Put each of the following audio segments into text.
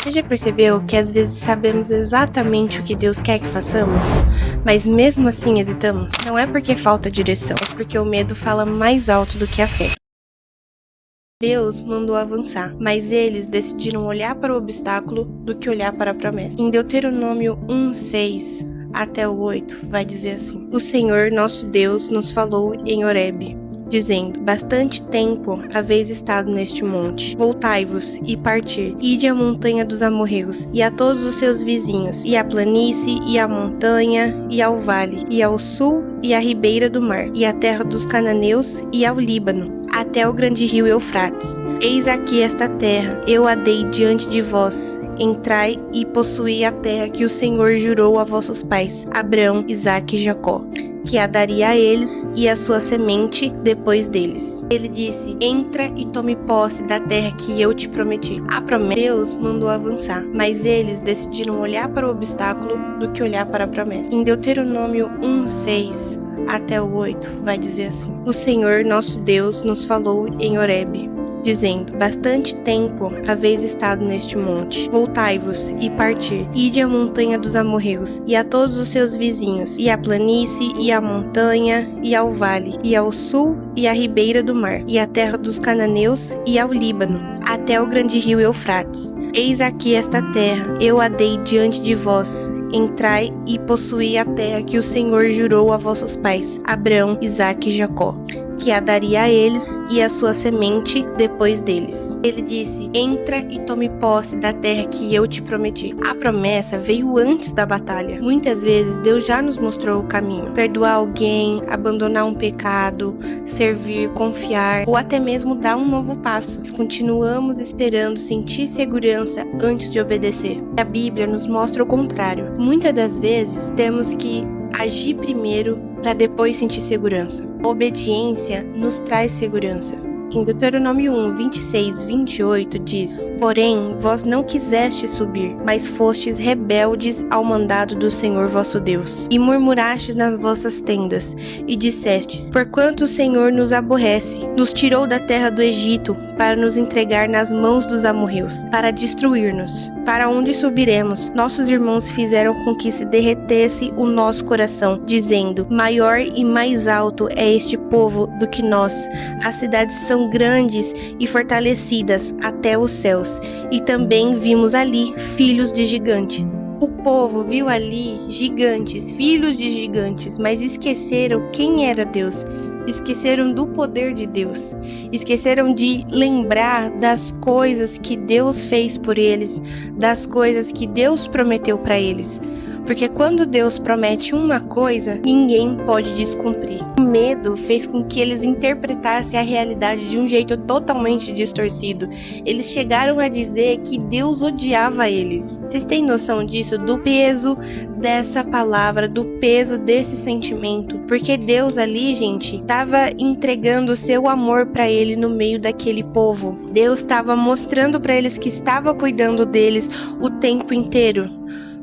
Você já percebeu que às vezes sabemos exatamente o que Deus quer que façamos, mas mesmo assim hesitamos? Não é porque falta direção, é porque o medo fala mais alto do que a fé. Deus mandou avançar, mas eles decidiram olhar para o obstáculo do que olhar para a promessa. Em Deuteronômio 1:6 até o 8, vai dizer assim: O Senhor, nosso Deus, nos falou em Horebe, dizendo: Bastante tempo haveis estado neste monte. Voltai-vos e partir. Ide à montanha dos amorreus, e a todos os seus vizinhos, e à planície, e à montanha, e ao vale, e ao sul, e à ribeira do mar, e à terra dos cananeus, e ao Líbano, até o grande rio Eufrates. Eis aqui esta terra, eu a dei diante de vós. Entrai e possuí a terra que o Senhor jurou a vossos pais, Abraão, Isaque e Jacó, que a daria a eles e a sua semente depois deles. Ele disse: entra e tome posse da terra que eu te prometi. A promessa, Deus mandou avançar, mas eles decidiram olhar para o obstáculo do que olhar para a promessa. Em Deuteronômio 1:6 até o 8, vai dizer assim: O Senhor, nosso Deus, nos falou em Horebe, dizendo: Bastante tempo haveis estado neste monte. Voltai-vos e partir. Ide à montanha dos amorreus, e a todos os seus vizinhos, e à planície, e à montanha, e ao vale, e ao sul, e à ribeira do mar, e à terra dos cananeus, e ao Líbano, até o grande rio Eufrates. Eis aqui esta terra, eu a dei diante de vós. Entrai e possuí a terra que o Senhor jurou a vossos pais, Abraão, Isaque e Jacó, que a daria a eles e a sua semente depois deles. Ele disse: entra e tome posse da terra que eu te prometi. A promessa veio antes da batalha. Muitas vezes Deus já nos mostrou o caminho. Perdoar alguém, abandonar um pecado, servir, confiar ou até mesmo dar um novo passo. Nós continuamos esperando sentir segurança antes de obedecer. A Bíblia nos mostra o contrário. Muitas das vezes temos que agir primeiro para depois sentir segurança. A obediência nos traz segurança. Em Deuteronômio 1:26-28 diz: Porém, vós não quisestes subir, mas fostes rebeldes ao mandado do Senhor vosso Deus, e murmurastes nas vossas tendas, e dissestes: Porquanto o Senhor nos aborrece, nos tirou da terra do Egito, para nos entregar nas mãos dos amorreus, para destruir-nos. Para onde subiremos? Nossos irmãos fizeram com que se derretesse o nosso coração, dizendo: Maior e mais alto é este povo do que nós. As cidades são grandes e fortalecidas até os céus, e também vimos ali filhos de gigantes. O povo viu ali gigantes, filhos de gigantes, mas esqueceram quem era Deus. Esqueceram do poder de Deus. Esqueceram de lembrar das coisas que Deus fez por eles, das coisas que Deus prometeu para eles. Porque quando Deus promete uma coisa, ninguém pode descumprir. O medo fez com que eles interpretassem a realidade de um jeito totalmente distorcido. Eles chegaram a dizer que Deus odiava eles. Vocês têm noção disso? Do peso dessa palavra, do peso desse sentimento? Porque Deus ali, gente, estava entregando o seu amor para ele no meio daquele povo. Deus estava mostrando para eles que estava cuidando deles o tempo inteiro.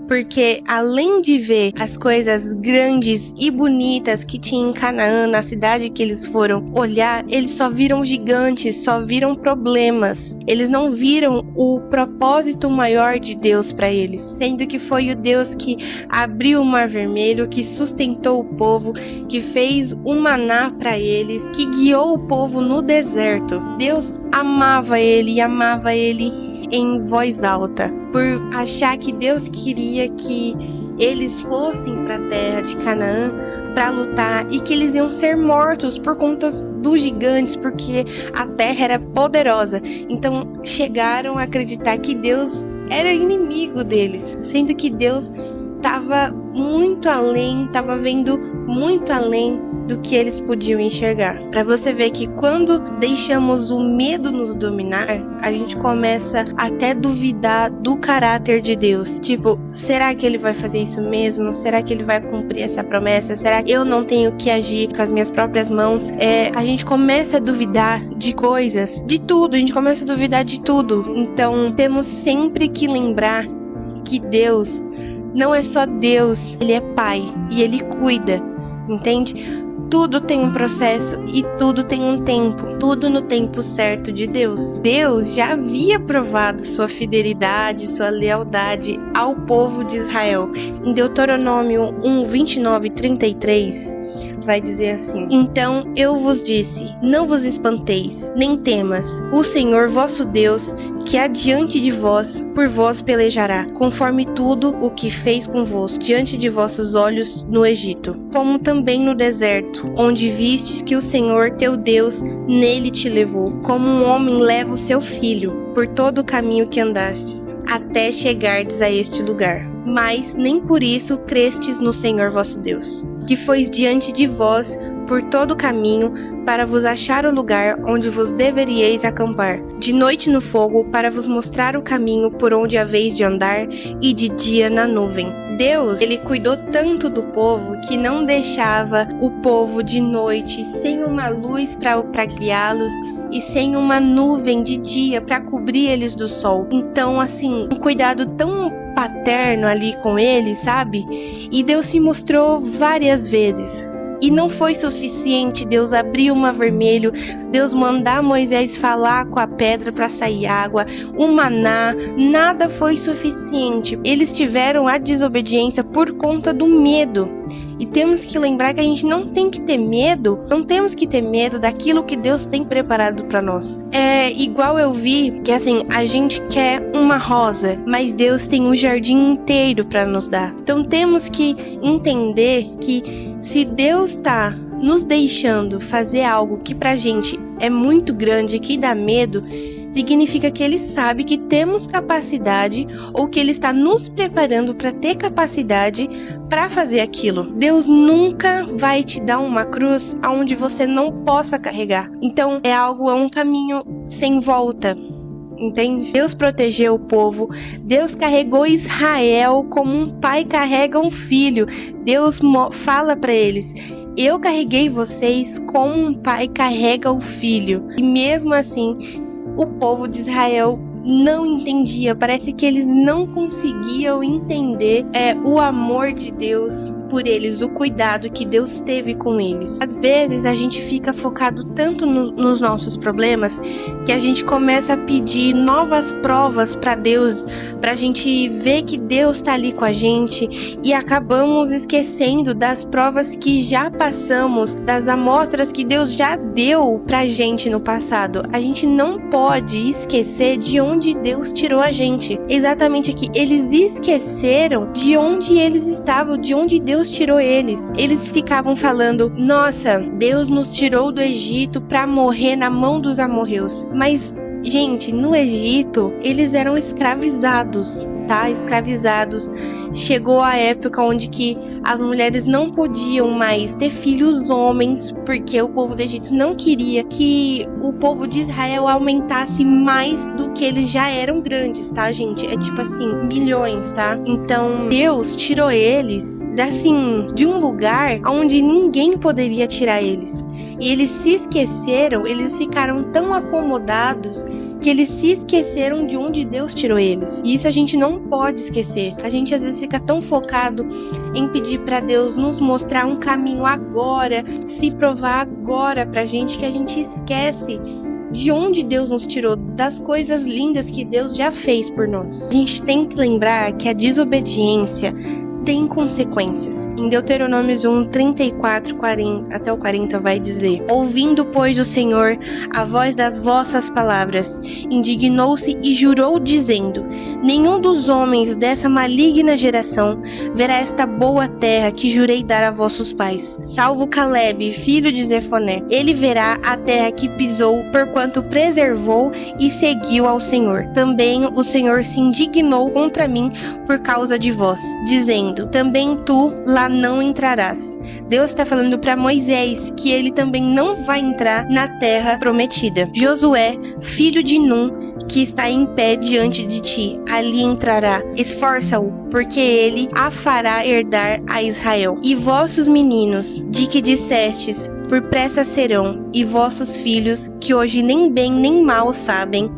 Porque além de ver as coisas grandes e bonitas que tinha em Canaã, na cidade que eles foram olhar, eles só viram gigantes, só viram problemas. Eles não viram o propósito maior de Deus para eles, sendo que foi o Deus que abriu o Mar Vermelho, que sustentou o povo, que fez o maná para eles, que guiou o povo no deserto. Deus amava ele e amava ele em voz alta, por achar que Deus queria que eles fossem para a terra de Canaã para lutar e que eles iam ser mortos por conta dos gigantes, porque a terra era poderosa. Então chegaram a acreditar que Deus era inimigo deles, sendo que Deus estava muito além, estava vendo muito além do que eles podiam enxergar. Para você ver que quando deixamos o medo nos dominar, a gente começa até duvidar do caráter de Deus. Tipo, será que ele vai fazer isso mesmo? Será que ele vai cumprir essa promessa? Será que eu não tenho que agir com as minhas próprias mãos? A gente começa a duvidar de coisas, de tudo, a gente começa a duvidar de tudo. Então, temos sempre que lembrar que Deus não é só Deus, ele é Pai e ele cuida, entende? Tudo tem um processo e tudo tem um tempo. Tudo no tempo certo de Deus. Deus já havia provado sua fidelidade, sua lealdade ao povo de Israel. Em Deuteronômio 1, 29 e 33, vai dizer assim: Então eu vos disse, não vos espanteis, nem temas. O Senhor vosso Deus, que adiante de vós, por vós pelejará, conforme tudo o que fez convosco, diante de vossos olhos no Egito, como também no deserto, onde vistes que o Senhor teu Deus nele te levou, como um homem leva o seu filho, por todo o caminho que andastes, até chegardes a este lugar. Mas nem por isso crestes no Senhor vosso Deus, que foi diante de vós por todo o caminho, para vos achar o lugar onde vos deveríeis acampar, de noite no fogo, para vos mostrar o caminho por onde haveis de andar, e de dia na nuvem. Deus, ele cuidou tanto do povo que não deixava o povo de noite sem uma luz para guiá-los e sem uma nuvem de dia para cobrir eles do sol. Então, assim, um cuidado tão paterno ali com eles, sabe? E Deus se mostrou várias vezes. E não foi suficiente Deus abrir o mar vermelho, Deus mandar Moisés falar com a pedra para sair água, o maná, nada foi suficiente. Eles tiveram a desobediência por conta do medo. E temos que lembrar que a gente não tem que ter medo, não temos que ter medo daquilo que Deus tem preparado para nós. É igual eu vi que assim, a gente quer uma rosa, mas Deus tem um jardim inteiro para nos dar. Então temos que entender que se Deus está nos deixando fazer algo que pra gente é muito grande, que dá medo, significa que Ele sabe que temos capacidade ou que Ele está nos preparando para ter capacidade para fazer aquilo. Deus nunca vai te dar uma cruz onde você não possa carregar. Então é um caminho sem volta. Entende? Deus protegeu o povo, Deus carregou Israel como um pai carrega um filho. Deus fala para eles: eu carreguei vocês como um pai carrega o filho. E mesmo assim, o povo de Israel não entendia, parece que eles não conseguiam entender o amor de Deus por eles, o cuidado que Deus teve com eles. Às vezes a gente fica focado tanto nos nossos problemas que a gente começa a pedir novas provas para Deus, pra gente ver que Deus tá ali com a gente, e acabamos esquecendo das provas que já passamos, das amostras que Deus já deu pra gente no passado. A gente não pode esquecer de onde Deus tirou a gente. Exatamente aqui, eles esqueceram de onde eles estavam, de onde Deus tirou eles. Eles ficavam falando: nossa, Deus nos tirou do Egito para morrer na mão dos amorreus. Mas, gente, no Egito, eles eram escravizados, tá? Escravizados. Chegou a época onde que as mulheres não podiam mais ter filhos homens, porque o povo do Egito não queria que o povo de Israel aumentasse mais do que eles já eram grandes, tá, gente? É tipo assim, milhões, tá? Então, Deus tirou eles, assim, de um lugar onde ninguém poderia tirar eles. E eles se esqueceram, eles ficaram tão acomodados que eles se esqueceram de onde Deus tirou eles. E isso a gente não pode esquecer. A gente às vezes fica tão focado em pedir para Deus nos mostrar um caminho agora, se provar agora pra gente, que a gente esquece de onde Deus nos tirou, das coisas lindas que Deus já fez por nós. A gente tem que lembrar que a desobediência tem consequências. Em Deuteronômios 1, 34, 40, até o 40 vai dizer: ouvindo, pois, o Senhor a voz das vossas palavras, indignou-se e jurou, dizendo: nenhum dos homens dessa maligna geração verá esta boa terra que jurei dar a vossos pais, salvo Calebe, filho de Jefoné. Ele verá a terra que pisou, porquanto preservou e seguiu ao Senhor. Também o Senhor se indignou contra mim por causa de vós, dizendo: também tu lá não entrarás. Deus está falando para Moisés que ele também não vai entrar na terra prometida. Josué, filho de Num, que está em pé diante de ti, ali entrará. Esforça-o, porque ele a fará herdar a Israel. E vossos meninos, de que dissestes: por pressa serão, e vossos filhos, que hoje nem bem nem mal sabem,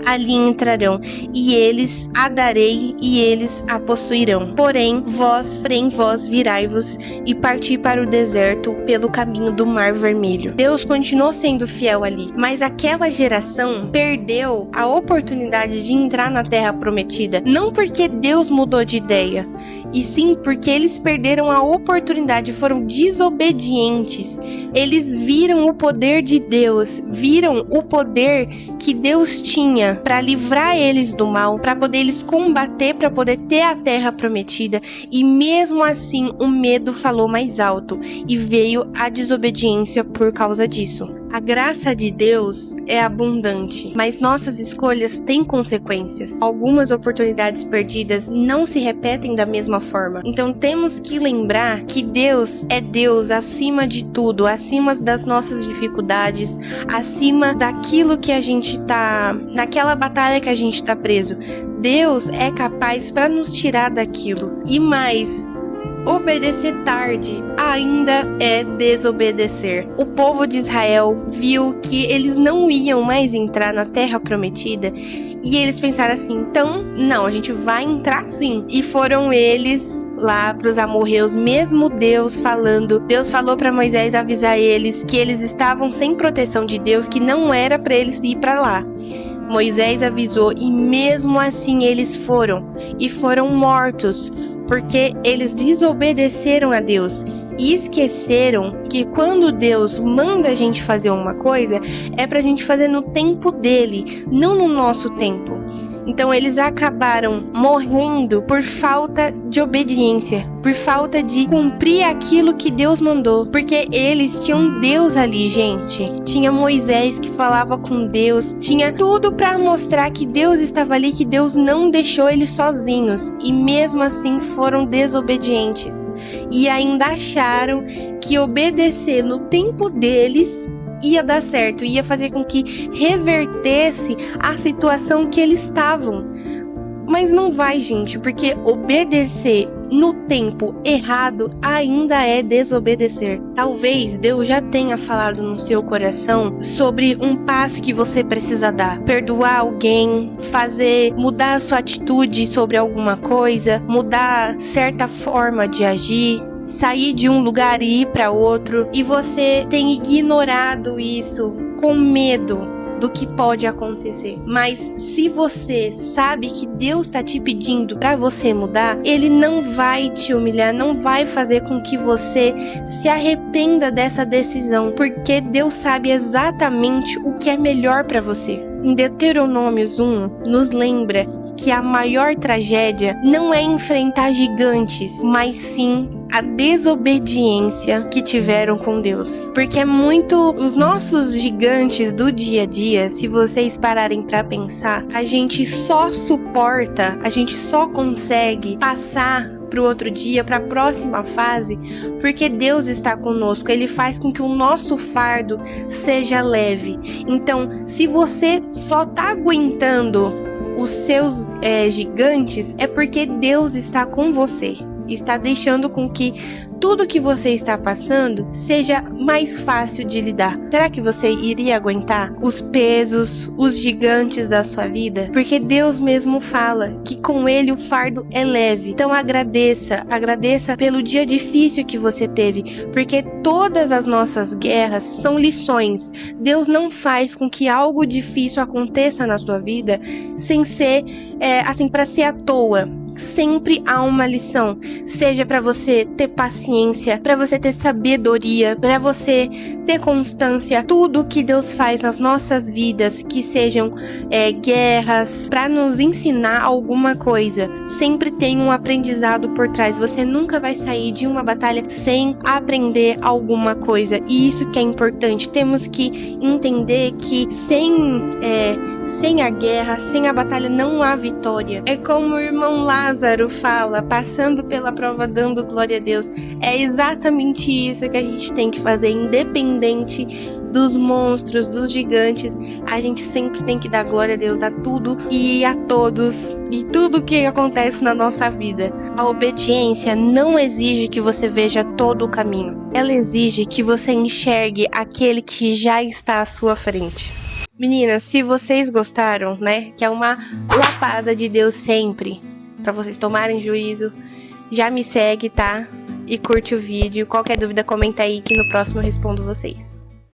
ali entrarão, e eles a darei, e eles a possuirão. Porém vós virai-vos e parti para o deserto pelo caminho do Mar Vermelho. Deus continuou sendo fiel ali, mas aquela geração perdeu a oportunidade de entrar na Terra Prometida, não porque Deus mudou de ideia, e sim porque eles perderam a oportunidade, foram desobedientes. Eles viram o poder de Deus, viram o poder que Deus tinha para livrar eles do mal, para poder eles combater, para poder ter a Terra Prometida, e mesmo assim o medo falou mais alto e veio a desobediência por causa disso. A graça de Deus é abundante, mas nossas escolhas têm consequências. Algumas oportunidades perdidas não se repetem da mesma forma. Então temos que lembrar que Deus é Deus acima de tudo, acima das nossas dificuldades, acima daquilo que a gente tá, naquela batalha que a gente tá preso. Deus é capaz para nos tirar daquilo. E mais, obedecer tarde ainda é desobedecer. O povo de Israel viu que eles não iam mais entrar na Terra Prometida e eles pensaram assim, então, não, a gente vai entrar sim. E foram eles lá para os amorreus, mesmo Deus falou para Moisés avisar eles que eles estavam sem proteção de Deus, que não era para eles ir para lá. Moisés avisou e mesmo assim eles foram e foram mortos, porque eles desobedeceram a Deus e esqueceram que quando Deus manda a gente fazer uma coisa, é pra gente fazer no tempo dele, não no nosso tempo. Então eles acabaram morrendo por falta de obediência, por falta de cumprir aquilo que Deus mandou, porque eles tinham Deus ali, gente. Tinha Moisés que falava com Deus, tinha tudo para mostrar que Deus estava ali, que Deus não deixou eles sozinhos, e mesmo assim foram desobedientes e ainda acharam que obedecer no tempo deles ia dar certo, ia fazer com que revertesse a situação que eles estavam. Mas não vai, gente, porque obedecer no tempo errado ainda é desobedecer. Talvez Deus já tenha falado no seu coração sobre um passo que você precisa dar. Perdoar alguém, mudar a sua atitude sobre alguma coisa, mudar certa forma de agir, sair de um lugar e ir para outro, e você tem ignorado isso com medo do que pode acontecer. Mas se você sabe que Deus está te pedindo para você mudar, Ele não vai te humilhar, não vai fazer com que você se arrependa dessa decisão, porque Deus sabe exatamente o que é melhor para você. Em Deuteronômios 1, nos lembra que a maior tragédia não é enfrentar gigantes, mas sim a desobediência que tiveram com Deus. Porque é muito os nossos gigantes do dia a dia, se vocês pararem para pensar, a gente só suporta, a gente só consegue passar pro outro dia, para a próxima fase, porque Deus está conosco. Ele faz com que o nosso fardo seja leve. Então, se você só tá aguentando os seus gigantes, é porque Deus está com você, está deixando com que tudo que você está passando seja mais fácil de lidar. Será que você iria aguentar os pesos, os gigantes da sua vida? Porque Deus mesmo fala que com Ele o fardo é leve. Então agradeça pelo dia difícil que você teve, porque todas as nossas guerras são lições. Deus não faz com que algo difícil aconteça na sua vida sem ser assim, para ser à toa. Sempre há uma lição, seja para você ter paciência, para você ter sabedoria, para você ter constância. Tudo que Deus faz nas nossas vidas, que sejam guerras, para nos ensinar alguma coisa, sempre tem um aprendizado por trás. Você nunca vai sair de uma batalha sem aprender alguma coisa, e isso que é importante. Temos que entender que sem a guerra, sem a batalha, não há vitória. É como o irmão Lázaro fala, passando pela prova, dando glória a Deus. É exatamente isso que a gente tem que fazer, independente dos monstros, dos gigantes. A gente sempre tem que dar glória a Deus a tudo e a todos, e tudo que acontece na nossa vida. A obediência não exige que você veja todo o caminho. Ela exige que você enxergue aquele que já está à sua frente. Meninas, se vocês gostaram, né, que é uma lapada de Deus sempre, pra vocês tomarem juízo, já me segue, tá? E curte o vídeo. Qualquer dúvida, comenta aí que no próximo eu respondo vocês.